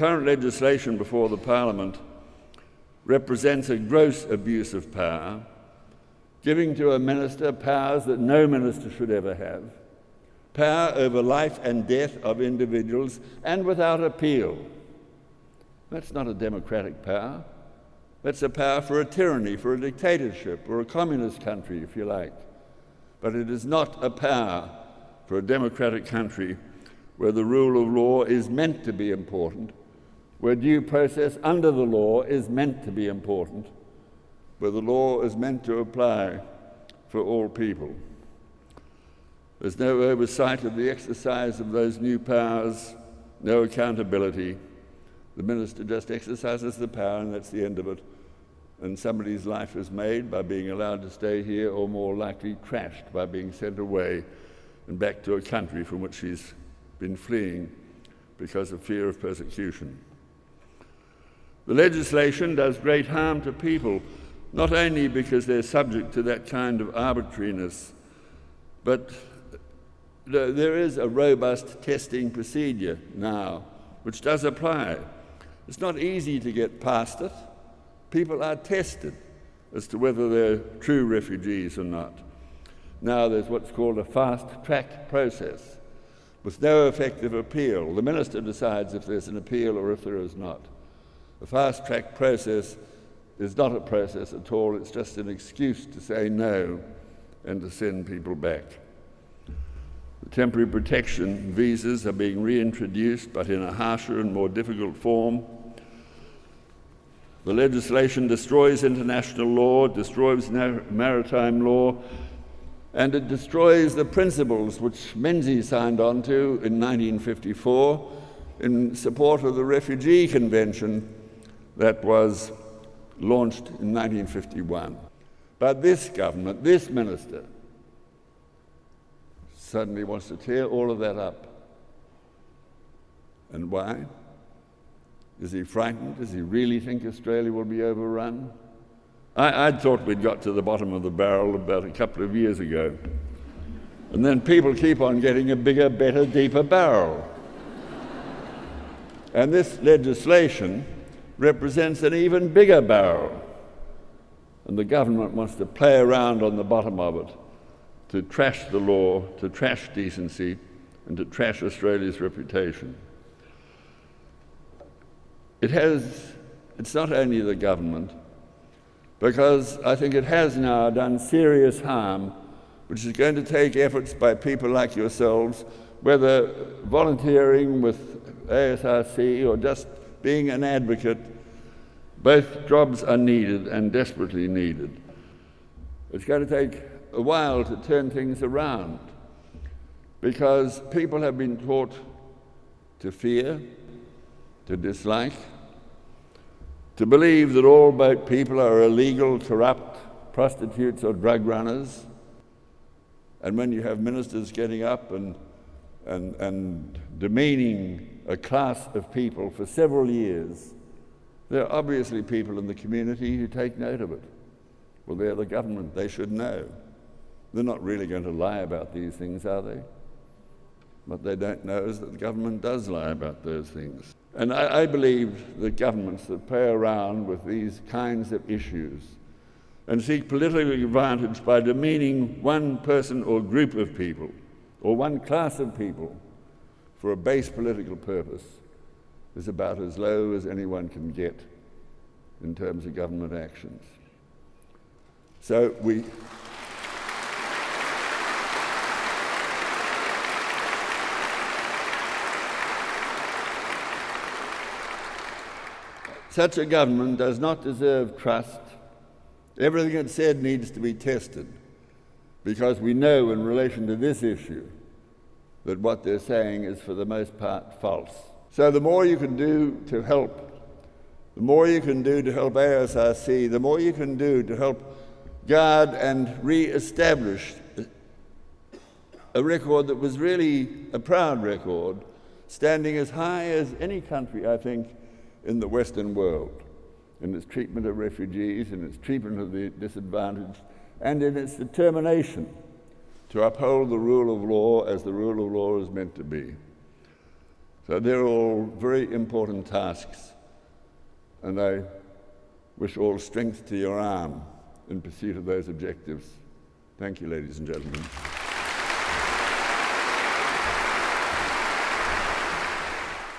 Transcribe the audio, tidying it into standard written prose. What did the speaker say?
current legislation before the Parliament represents a gross abuse of power, giving to a minister powers that no minister should ever have, power over life and death of individuals, and without appeal. That's not a democratic power. That's a power for a tyranny, for a dictatorship, or a communist country, if you like. But it is not a power for a democratic country where the rule of law is meant to be important, where due process under the law is meant to be important, where the law is meant to apply for all people. There's no oversight of the exercise of those new powers, no accountability. The minister just exercises the power and that's the end of it. And somebody's life is made by being allowed to stay here, or more likely trashed by being sent away and back to a country from which she's been fleeing because of fear of persecution. The legislation does great harm to people, not only because they're subject to that kind of arbitrariness, but there is a robust testing procedure now which does apply. It's not easy to get past it. People are tested as to whether they're true refugees or not. Now there's what's called a fast-track process with no effective appeal. The minister decides if there's an appeal or if there is not. The fast-track process is not a process at all. It's just an excuse to say no and to send people back. The temporary protection visas are being reintroduced, but in a harsher and more difficult form. The legislation destroys international law, destroys maritime law, and it destroys the principles which Menzies signed on to in 1954 in support of the Refugee Convention that was launched in 1951. But this government, this minister, suddenly wants to tear all of that up. And why? Is he frightened? Does he really think Australia will be overrun? I thought we'd got to the bottom of the barrel about a couple of years ago. And then people keep on getting a bigger, better, deeper barrel. And this legislation represents an even bigger barrel. And the government wants to play around on the bottom of it to trash the law, to trash decency, and to trash Australia's reputation. It's not only the government, because I think it has now done serious harm, which is going to take efforts by people like yourselves, whether volunteering with ASRC or just being an advocate. Both jobs are needed and desperately needed. It's going to take a while to turn things around, because people have been taught to fear, to dislike, to believe that all boat people are illegal, corrupt, prostitutes or drug runners. And when you have ministers getting up and demeaning a class of people for several years, there are obviously people in the community who take note of it. Well, they're the government, they should know. They're not really going to lie about these things, are they? What they don't know is that the government does lie about those things. And I believe that governments that play around with these kinds of issues and seek political advantage by demeaning one person or group of people or one class of people for a base political purpose is about as low as anyone can get in terms of government actions. So such a government does not deserve trust. Everything it said needs to be tested, because we know in relation to this issue that what they're saying is for the most part false. So the more you can do to help, the more you can do to help ASRC, the more you can do to help guard and re-establish a record that was really a proud record, standing as high as any country, I think, in the Western world, in its treatment of refugees, in its treatment of the disadvantaged, and in its determination to uphold the rule of law as the rule of law is meant to be. So they're all very important tasks, and I wish all strength to your arm in pursuit of those objectives. Thank you, ladies and gentlemen.